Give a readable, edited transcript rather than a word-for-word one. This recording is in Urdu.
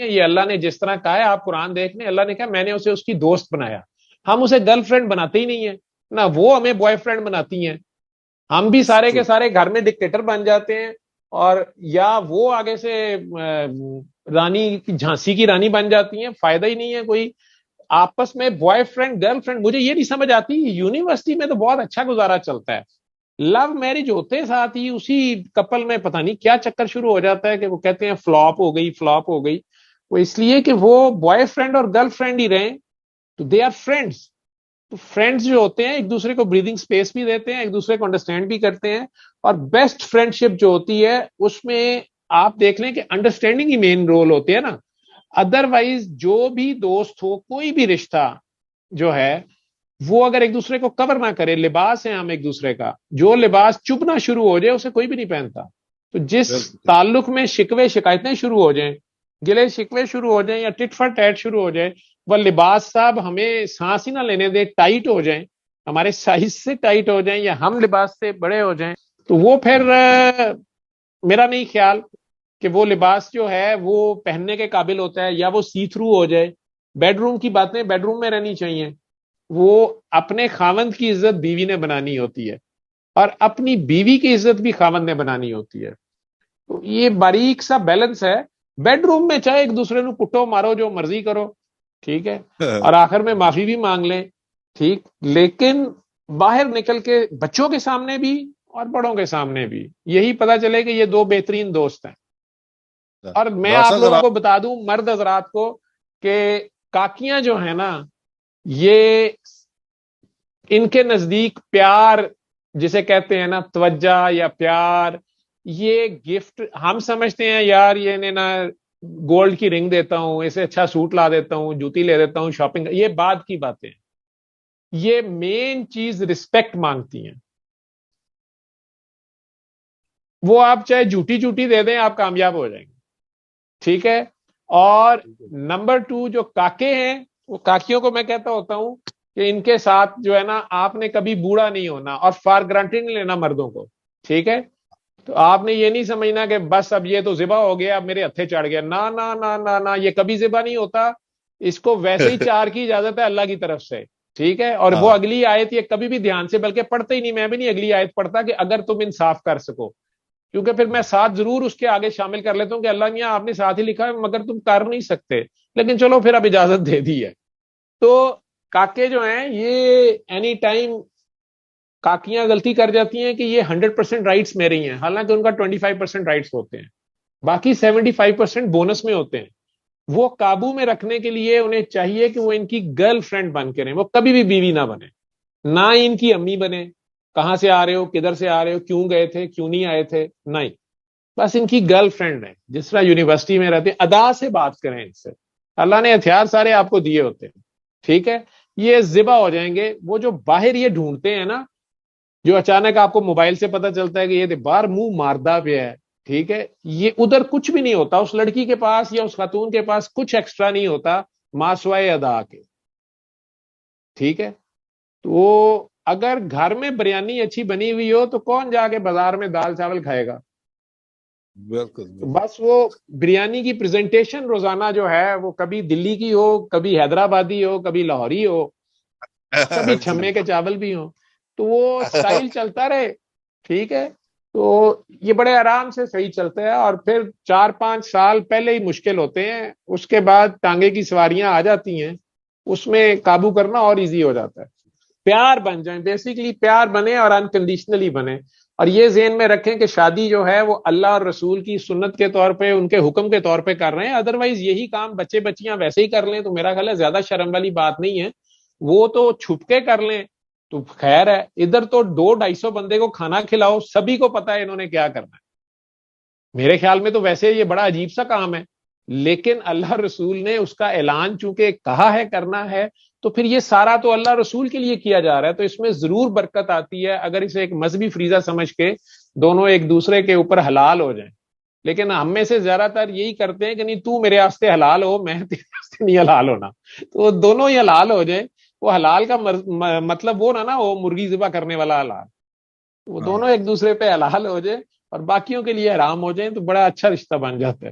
یہ اللہ نے جس طرح کہا ہے، آپ قرآن دیکھ لیں، اللہ نے کہا میں نے اسے اس کی دوست بنایا. ہم اسے گرل فرینڈ بناتے ہی نہیں ہیں نہ وہ ہمیں بوائے فرینڈ بناتی ہیں. ہم بھی سارے کے سارے گھر میں ڈکٹیٹر بن جاتے ہیں، اور یا وہ آگے سے رانی جھانسی کی رانی بن جاتی ہیں. فائدہ ہی نہیں ہے کوئی. آپس میں بوائے فرینڈ گرل فرینڈ مجھے یہ نہیں سمجھ آتی. یونیورسٹی میں تو بہت اچھا گزارا چلتا ہے، لو میرج ہوتے ساتھ ہی اسی کپل میں پتہ نہیں کیا چکر شروع ہو جاتا ہے کہ وہ کہتے ہیں فلاپ ہو گئی فلاپ ہو گئی. وہ اس لیے کہ وہ بوائے فرینڈ اور گرل فرینڈ ہی رہیں تو دے آر فرینڈس. تو فرینڈس جو ہوتے ہیں ایک دوسرے کو بریدنگ سپیس بھی دیتے ہیں، ایک دوسرے کو انڈرسٹینڈ بھی کرتے ہیں. اور بیسٹ فرینڈ شپ جو ہوتی ہے اس میں آپ دیکھ لیں کہ انڈرسٹینڈنگ ہی مین رول ہوتے ہیں نا. ادروائز جو بھی دوست ہو، کوئی بھی رشتہ جو ہے وہ اگر ایک دوسرے کو کور نہ کرے، لباس ہے ہم ایک دوسرے کا، جو لباس چبھنا شروع ہو جائے اسے کوئی بھی نہیں پہنتا. تو جس تعلق میں شکوے شکایتیں شروع ہو جائیں، گلے شکوے شروع ہو جائیں یا ٹٹ فار ٹیٹ شروع ہو جائے، وہ لباس صاحب ہمیں سانس ہی نہ لینے دے، ٹائٹ ہو جائیں، ہمارے سائز سے ٹائٹ ہو جائیں یا ہم لباس سے بڑے ہو جائیں، تو وہ پھر میرا نہیں خیال کہ وہ لباس جو ہے وہ پہننے کے قابل ہوتا ہے، یا وہ سی تھرو ہو جائے. بیڈ روم کی باتیں بیڈ روم میں رہنی چاہیے. وہ اپنے خاوند کی عزت بیوی نے بنانی ہوتی ہے، اور اپنی بیوی کی عزت بھی خاوند نے بنانی ہوتی ہے. تو یہ باریک سا بیلنس ہے. بیڈ روم میں چاہے ایک دوسرے کو کٹو مارو، جو مرضی کرو، ٹھیک ہے، اور آخر میں معافی بھی مانگ لیں، ٹھیک، لیکن باہر نکل کے بچوں کے سامنے بھی اور بڑوں کے سامنے بھی یہی پتا چلے کہ یہ دو بہترین دوست ہیں. اور میں آپ لوگوں کو بتا دوں مرد حضرات کو کہ کاکیاں جو ہیں نا، یہ ان کے نزدیک پیار جسے کہتے ہیں نا توجہ یا پیار، یہ گفٹ ہم سمجھتے ہیں یار یہ نے نا گولڈ کی رنگ دیتا ہوں، اسے اچھا سوٹ لا دیتا ہوں، جوتی لے دیتا ہوں، شاپنگ، یہ بعد کی باتیں. یہ مین چیز رسپیکٹ مانگتی ہیں. وہ آپ چاہے جھوٹی جھوٹی دے دیں آپ کامیاب ہو جائیں گے، ٹھیک ہے. اور نمبر 2 جو کاکے ہیں، وہ کاکیوں کو میں کہتا ہوتا ہوں کہ ان کے ساتھ جو ہے نا آپ نے کبھی بوڑھا نہیں ہونا اور فار گرانٹیڈ نہیں لینا مردوں کو، ٹھیک ہے. تو آپ نے یہ نہیں سمجھنا کہ بس اب یہ تو ذبح ہو گیا اب میرے ہتھے چڑھ گیا، نہ نہ نہ نہ نہ، یہ کبھی ذبح نہیں ہوتا. اس کو ویسے ہی چار کی اجازت ہے اللہ کی طرف سے، ٹھیک ہے. اور وہ اگلی آیت یہ کبھی بھی دھیان سے بلکہ پڑھتے ہی نہیں، میں بھی نہیں اگلی آیت پڑھتا کہ اگر تم انصاف کر سکو، کیونکہ پھر میں ساتھ ضرور اس کے آگے شامل کر لیتا ہوں کہ اللہ میاں آپ نے ساتھ ہی لکھا ہے مگر تم کر نہیں سکتے، لیکن چلو پھر اب اجازت دے دی ہے. تو کاکے جو ہیں یہ اینی ٹائم کاکیاں غلطی کر جاتی ہیں کہ یہ 100% رائٹس میرے ہی ہیں، حالانکہ ان کا 25% رائٹس ہوتے ہیں، باقی 75% بونس میں ہوتے ہیں. وہ قابو میں رکھنے کے لیے انہیں چاہیے کہ وہ ان کی گرل فرینڈ بن کے رہیں، وہ کبھی بھی بیوی نہ بنے، نہ ان کی امی بنے. کہاں سے آ رہے ہو، کدھر سے آ رہے ہو، کیوں گئے تھے، کیوں نہیں آئے تھے، نہیں، بس ان کی گرل فرینڈ ہے. جس طرح یونیورسٹی میں رہتے ہیں ادا سے بات کریں ان سے. اللہ نے ہتھیار سارے آپ کو دیے ہوتے ہیں، ٹھیک ہے. یہ ذبح ہو جائیں گے. وہ جو باہر یہ ڈھونڈتے ہیں نا، جو اچانک آپ کو موبائل سے پتا چلتا ہے کہ یہ باہر منہ ماردہ پہ ہے، ٹھیک ہے، یہ ادھر کچھ بھی نہیں ہوتا اس لڑکی کے پاس یا اس خاتون کے پاس، کچھ ایکسٹرا نہیں ہوتا ماں سوائے ادا کے، ٹھیک ہے. تو اگر گھر میں بریانی اچھی بنی ہوئی ہو تو کون جا کے بازار میں دال چاول کھائے گا؟ بالکل. بس وہ بریانی کی پریزنٹیشن روزانہ جو ہے وہ کبھی دلی کی ہو، کبھی حیدرآبادی ہو، کبھی لاہوری ہو، کبھی چھمے کے چاول بھی ہوں، تو وہ سٹائل چلتا رہے، ٹھیک ہے. تو یہ بڑے آرام سے صحیح چلتا ہے. اور پھر 4-5 سال پہلے ہی مشکل ہوتے ہیں، اس کے بعد ٹانگے کی سواریاں آ جاتی ہیں، اس میں قابو کرنا اور ایزی ہو جاتا ہے. پیار بن جائیں، بیسیکلی پیار بنے اور انکنڈیشنلی بنے. اور یہ ذہن میں رکھیں کہ شادی جو ہے وہ اللہ اور رسول کی سنت کے طور پہ، ان کے حکم کے طور پہ کر رہے ہیں. ادروائز یہی کام بچے بچیاں ویسے ہی کر لیں تو میرا خیال ہے زیادہ شرم والی بات نہیں ہے. وہ تو چھپ کے کر لیں تو خیر ہے. ادھر تو 200-250 بندے کو کھانا کھلاؤ، سبھی کو پتا ہے انہوں نے کیا کرنا ہے. میرے خیال میں تو ویسے یہ بڑا عجیب سا کام ہے، لیکن اللہ رسول نے اس کا اعلان چونکہ کہا ہے کرنا ہے، تو پھر یہ سارا تو اللہ رسول کے لیے کیا جا رہا ہے، تو اس میں ضرور برکت آتی ہے اگر اسے ایک مذہبی فریضہ سمجھ کے دونوں ایک دوسرے کے اوپر حلال ہو جائیں. لیکن ہم میں سے زیادہ تر یہی کرتے ہیں کہ نہیں تو میرے واسطے حلال ہو، میں تیرے واسطے نہیں حلال ہونا، تو دونوں ہی حلال ہو جائیں. وہ حلال کا مطلب وہ نہ وہ مرغی ذبح کرنے والا حلال، وہ دونوں ایک دوسرے پہ حلال ہو جائے اور باقیوں کے لیے حرام ہو جائیں تو بڑا اچھا رشتہ بن جاتا ہے.